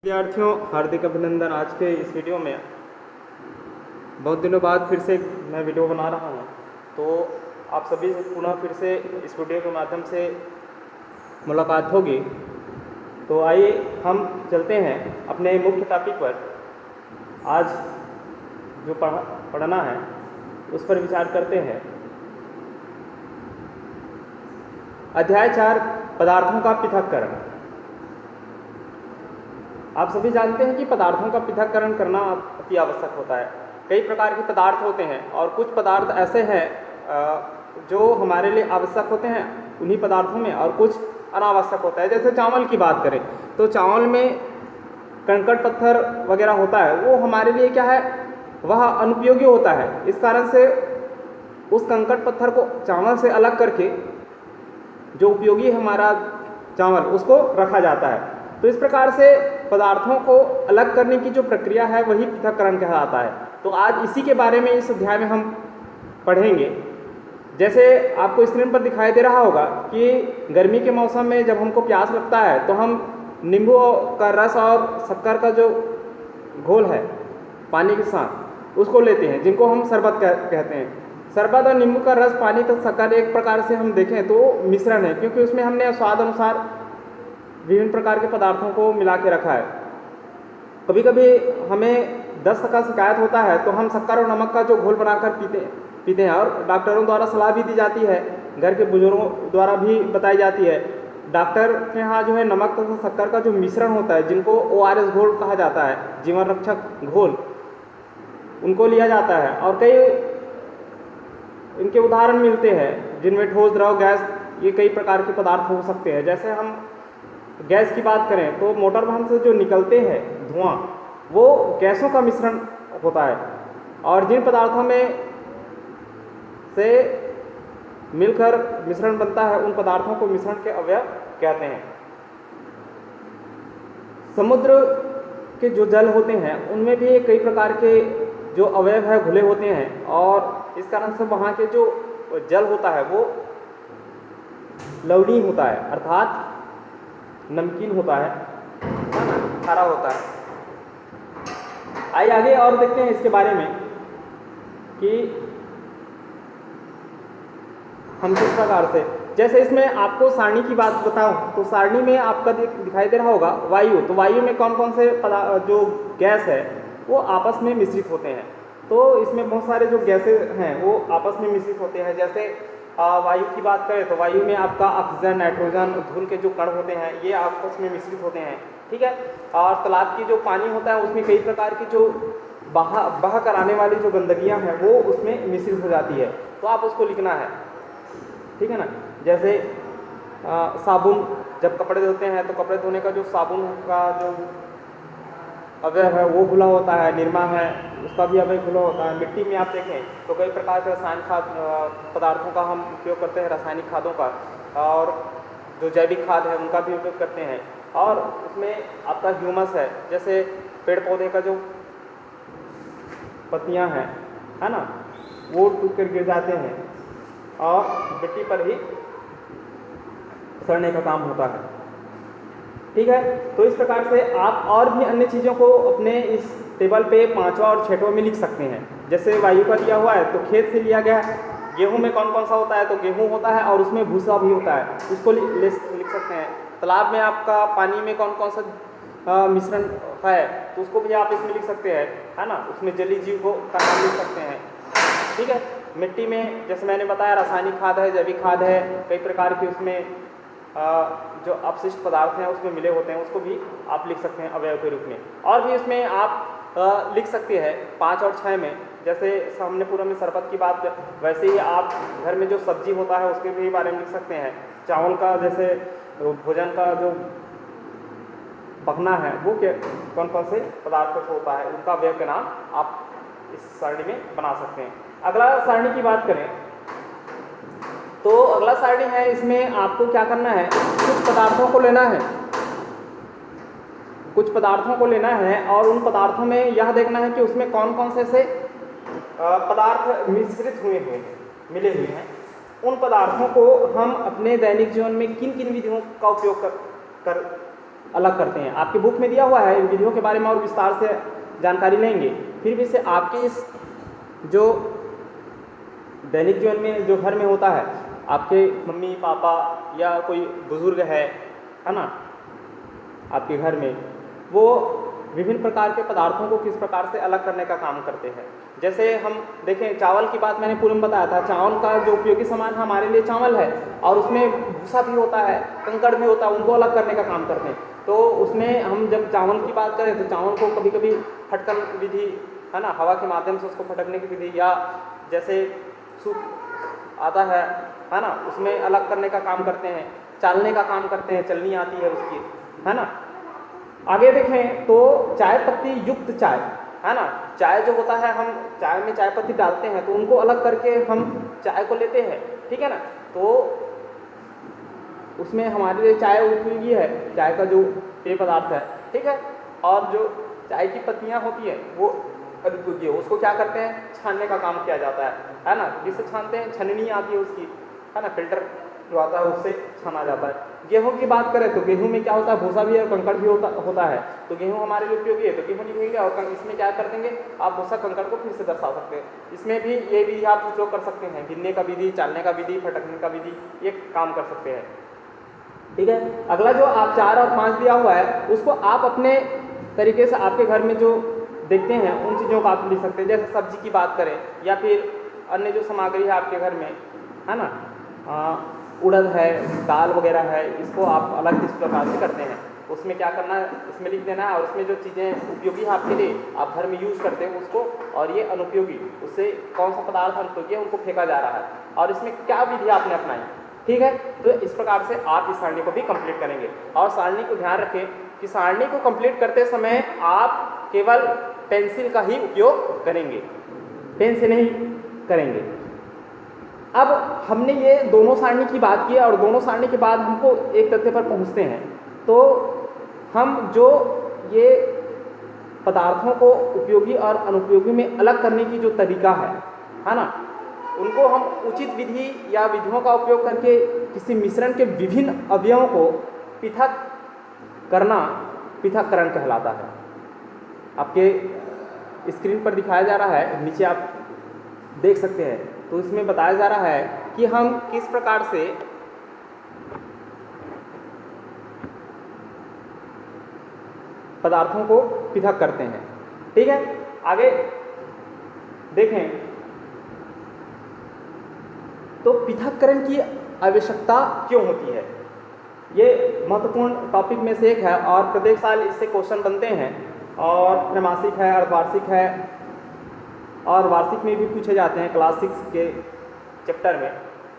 विद्यार्थियों, हार्दिक अभिनंदन। आज के इस वीडियो में बहुत दिनों बाद फिर से मैं वीडियो बना रहा हूँ, तो आप सभी से पुनः फिर से इस वीडियो के माध्यम से मुलाकात होगी। तो आइए हम चलते हैं अपने मुख्य टॉपिक पर। आज जो पढ़ना है उस पर विचार करते हैं। अध्याय 4, पदार्थों का पृथक्करण। आप सभी जानते हैं कि पदार्थों का पृथक्करण करना अति आवश्यक होता है। कई प्रकार के पदार्थ होते हैं और कुछ पदार्थ ऐसे हैं जो हमारे लिए आवश्यक होते हैं उन्हीं पदार्थों में, और कुछ अनावश्यक होता है। जैसे चावल की बात करें तो चावल में कंकड़ पत्थर वगैरह होता है, वो हमारे लिए क्या है, वह अनुपयोगी होता है। इस कारण से उस कंकड़ पत्थर को चावल से अलग करके जो उपयोगी है हमारा चावल, उसको रखा जाता है। तो इस प्रकार से पदार्थों को अलग करने की जो प्रक्रिया है वही पृथक्करण कहलाता है। तो आज इसी के बारे में इस अध्याय में हम पढ़ेंगे। जैसे आपको स्क्रीन पर दिखाई दे रहा होगा कि गर्मी के मौसम में जब हमको प्यास लगता है तो हम नींबू का रस और शक्कर का जो घोल है पानी के साथ उसको लेते हैं, जिनको हम शरबत कहते हैं। शरबत और नींबू का रस, पानी तथा शक्कर एक प्रकार से हम देखें तो मिश्रण है, क्योंकि उसमें हमने स्वाद अनुसार विभिन्न प्रकार के पदार्थों को मिला के रखा है। कभी कभी हमें दस्त का शिकायत होता है तो हम शक्कर और नमक का जो घोल बनाकर पीते हैं, और डॉक्टरों द्वारा सलाह भी दी जाती है, घर के बुजुर्गों द्वारा भी बताई जाती है। डॉक्टर के यहाँ जो है नमक तथा शक्कर का जो मिश्रण होता है, जिनको ORS घोल कहा जाता है, जीवन रक्षक घोल, उनको लिया जाता है। और कई इनके उदाहरण मिलते हैं जिनमें ठोस, द्रव, गैस, ये कई प्रकार के पदार्थ हो सकते हैं। जैसे हम गैस की बात करें तो मोटर वाहन से जो निकलते हैं धुआं, वो गैसों का मिश्रण होता है। और जिन पदार्थों में से मिलकर मिश्रण बनता है उन पदार्थों को मिश्रण के अवयव कहते हैं। समुद्र के जो जल होते हैं उनमें भी कई प्रकार के जो अवयव है घुले होते हैं, और इस कारण से वहाँ के जो जल होता है वो लवणीय होता है, अर्थात नमकीन होता है ना, खारा होता है। आइए आगे और देखते हैं इसके बारे में कि हम किस प्रकार से, जैसे इसमें आपको सारणी की बात बताऊं तो सारणी में आपका दिखाई दे रहा होगा वायु। तो वायु में कौन कौन से जो गैस है वो आपस में मिश्रित होते हैं। तो इसमें बहुत सारे जो गैसें हैं वो आपस में मिश्रित होते हैं। जैसे वायु की बात करें तो वायु में आपका ऑक्सीजन, नाइट्रोजन, धूल के जो कण होते हैं ये आपस में मिश्रित होते हैं, ठीक है। और तालाब की जो पानी होता है उसमें कई प्रकार की जो बहा कर आने वाली जो गंदगियां हैं वो उसमें मिश्रित हो जाती है, तो आप उसको लिखना है, ठीक है ना। जैसे साबुन, जब कपड़े धोते हैं तो कपड़े धोने का जो साबुन का जो अवयव है वो घुला होता है, निरमा है उसका भी अवयव घुला होता है। मिट्टी में आप देखें तो कई प्रकार के रासायनिक खाद पदार्थों का हम उपयोग करते हैं, रासायनिक खादों का, और जो जैविक खाद है उनका भी उपयोग करते हैं। और उसमें आपका ह्यूमस है, जैसे पेड़ पौधे का जो पत्तियां हैं, है ना, वो टूट कर गिर जाते हैं और मिट्टी पर ही सड़ने का काम होता है, ठीक है। तो इस प्रकार से आप और भी अन्य चीज़ों को अपने इस टेबल पे 5वां और 6वां में लिख सकते हैं। जैसे वायु का दिया हुआ है तो खेत से लिया गया है। गेहूं में कौन कौन सा होता है तो गेहूं होता है और उसमें भूसा भी होता है, उसको लिख सकते हैं। तालाब में आपका पानी में कौन कौन सा मिश्रण है तो उसको भी आप इसमें लिख सकते हैं, है ना, उसमें जलीय जीव को का नाम लिख सकते हैं, ठीक है। मिट्टी में जैसे मैंने बताया रासायनिक खाद है, जैविक खाद है, कई प्रकार की उसमें जो अपशिष्ट पदार्थ हैं उसमें मिले होते हैं, उसको भी आप लिख सकते हैं अवयव के रूप में। और भी उसमें आप लिख सकते हैं 5 और 6 में। जैसे हमने पूरा में शरबत की बात, वैसे ही आप घर में जो सब्जी होता है उसके भी बारे में लिख सकते हैं। चावल का जैसे भोजन का जो पकना है वो कौन कौन से पदार्थों से होता है, उनका अवयव के नाम आप इस सारणी में बना सकते हैं। अगला सारणी की बात करें तो अगला सारणी है, इसमें आपको क्या करना है, कुछ पदार्थों को लेना है, कुछ पदार्थों को लेना है और उन पदार्थों में यह देखना है कि उसमें कौन कौन से पदार्थ मिश्रित मिले हुए हैं। उन पदार्थों को हम अपने दैनिक जीवन में किन किन विधियों का उपयोग कर अलग करते हैं। आपकी बुक में दिया हुआ है, इन विधियों के बारे में और विस्तार से जानकारी लेंगे। फिर भी से आपके इस जो दैनिक जीवन में जो घर में होता है, आपके मम्मी पापा या कोई बुज़ुर्ग है ना, आपके घर में, वो विभिन्न प्रकार के पदार्थों को किस प्रकार से अलग करने का काम करते हैं। जैसे हम देखें, चावल की बात मैंने पूर्व में बताया था। चावल का जो उपयोगी सामान हमारे लिए चावल है, और उसमें भूसा भी होता है, कंकड़ भी होता है, उनको अलग करने का काम करते हैं। तो उसमें हम जब चावल की बात करें तो चावल को कभी कभी फटकन विधि है ना, हवा के माध्यम से उसको फटकने की विधि, या जैसे सूप आता है ना, उसमें अलग करने का काम करते हैं, चालने का काम करते हैं, चलनी आती है उसकी, है ना। आगे देखें तो चाय पत्ती युक्त चाय, है ना, चाय जो होता है, हम चाय में चाय पत्ती डालते हैं तो उनको अलग करके हम चाय को लेते हैं, ठीक है ना। तो उसमें हमारे लिए चाय उपयोगी है, चाय का जो पेय पदार्थ है, ठीक है। और जो चाय की पत्तियां होती हैं वो अनुपयोगी है, उसको क्या करते हैं, छानने का काम किया जाता है ना। जिससे छानते हैं, छननी आती है उसकी, है ना, फिल्टर जो आता है उससे छाना जाता है। गेहूं की बात करें तो गेहूं में क्या होता है, भूसा भी है, कंकड़ भी होता है। तो गेहूं हमारे लिए उपयोगी है तो गेहूं लिखेंगे, और इसमें क्या कर देंगे, आप भूसा कंकड़ को फिर से दर्शा सकते हैं। इसमें भी ये विधि आप उपयोग कर सकते हैं, गिनने का विधि, चालने का विधि, फटकने का विधि, ये काम कर सकते हैं, ठीक है। अगला जो आप 4 और 5 दिया हुआ है, उसको आप अपने तरीके से आपके घर में जो देखते हैं उन चीज़ों को आप लिख सकते हैं। जैसे सब्जी की बात करें या फिर अन्य जो सामग्री है आपके घर में, है ना, उड़द है, दाल वगैरह है, इसको आप अलग किस प्रकार से करते हैं, उसमें क्या करना है, इसमें लिख देना है। और उसमें जो चीज़ें उपयोगी है आपके लिए, आप घर में यूज़ करते हैं उसको, और ये अनुपयोगी, उससे कौन सा पदार्थ अनुपयोगी है उनको फेंका जा रहा है, और इसमें क्या विधि आपने अपनाई, ठीक है। तो इस प्रकार से आप इस सारणी को भी कंप्लीट करेंगे। और सारणी को ध्यान रखें कि सारणी को कंप्लीट करते समय आप केवल पेंसिल का ही उपयोग करेंगे, पेन से नहीं करेंगे। अब हमने ये दोनों सारणी की बात की, और दोनों सारणी के बाद हमको एक तथ्य पर पहुंचते हैं। तो हम जो ये पदार्थों को उपयोगी और अनुपयोगी में अलग करने की जो तरीका है ना, उनको हम उचित विधि या विधियों का उपयोग करके किसी मिश्रण के विभिन्न अवयवों को पृथक करना पृथक्करण कहलाता है। आपके स्क्रीन पर दिखाया जा रहा है, नीचे आप देख सकते हैं। तो इसमें बताया जा रहा है कि हम किस प्रकार से पदार्थों को पृथक करते हैं, ठीक है। आगे देखें तो पृथक्करण की आवश्यकता क्यों होती है, ये महत्वपूर्ण टॉपिक में से एक है, और प्रत्येक साल इससे क्वेश्चन बनते हैं, और त्रैमासिक है, अर्धवार्षिक है, और वार्षिक में भी पूछे जाते हैं क्लास 6 के चैप्टर में,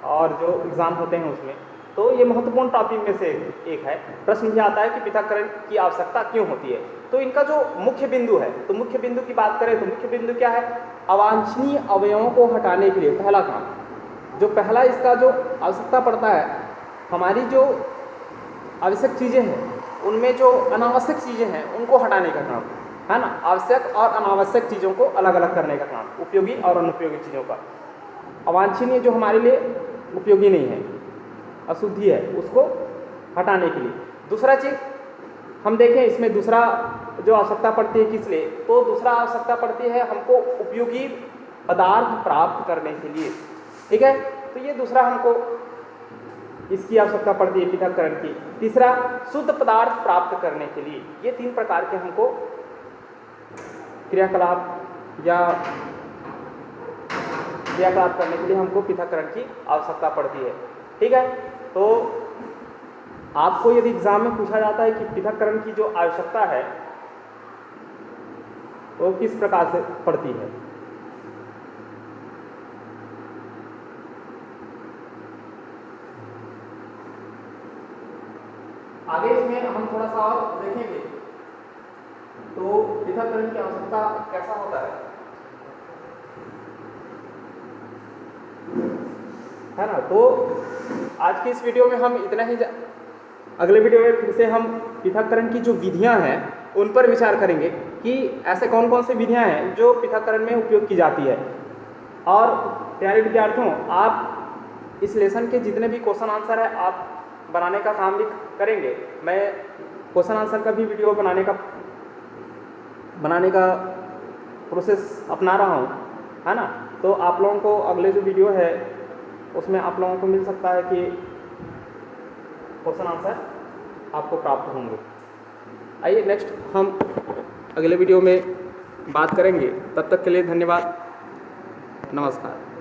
और जो एग्ज़ाम होते हैं उसमें। तो ये महत्वपूर्ण टॉपिक में से एक है। प्रश्न भी आता है कि पृथक्करण की आवश्यकता क्यों होती है। तो इनका जो मुख्य बिंदु है, तो मुख्य बिंदु की बात करें तो मुख्य बिंदु क्या है, अवांछनीय अवयवों को हटाने के लिए पहला काम, जो पहला इसका जो आवश्यकता पड़ता है, हमारी जो आवश्यक चीज़ें हैं उनमें जो अनावश्यक चीज़ें हैं उनको हटाने का काम, है ना। आवश्यक और अनावश्यक चीज़ों को अलग अलग करने का काम, उपयोगी और अनुपयोगी चीज़ों का, अवांछनीय जो हमारे लिए उपयोगी नहीं है, अशुद्धि है, उसको हटाने के लिए। दूसरा चीज़ हम देखें, इसमें दूसरा जो आवश्यकता पड़ती है किस लिए, तो दूसरा आवश्यकता पड़ती है हमको उपयोगी पदार्थ प्राप्त करने के लिए, ठीक है। तो ये दूसरा हमको इसकी आवश्यकता पड़ती है पृथक्करण की। तीसरा शुद्ध पदार्थ प्राप्त करने के लिए। ये 3 प्रकार के हमको क्रियाकलाप या क्रियाकलाप करने के लिए हमको पृथक्करण की आवश्यकता पड़ती है, ठीक है। तो आपको यदि एग्जाम में पूछा जाता है कि पृथक्करण की जो आवश्यकता है वो किस प्रकार से पड़ती है, आगे इसमें हम थोड़ा सा और देखेंगे। तो पृथक्करण की आवश्यकता कैसा होता है ना। तो आज की इस वीडियो में हम इतना ही, अगले वीडियो में फिर से हम पृथक्करण की जो विधियां हैं उन पर विचार करेंगे कि ऐसे कौन कौन से विधियां हैं जो पृथक्करण में उपयोग की जाती है। और प्यारे विद्यार्थियों, आप इस लेसन के जितने भी क्वेश्चन आंसर है आप बनाने का काम भी करेंगे। मैं क्वेश्चन आंसर का भी वीडियो बनाने का प्रोसेस अपना रहा हूँ, है ना। तो आप लोगों को अगले जो वीडियो है उसमें आप लोगों को मिल सकता है कि क्वेश्चन आंसर आपको प्राप्त होंगे। आइए नेक्स्ट हम अगले वीडियो में बात करेंगे। तब तक के लिए धन्यवाद, नमस्कार।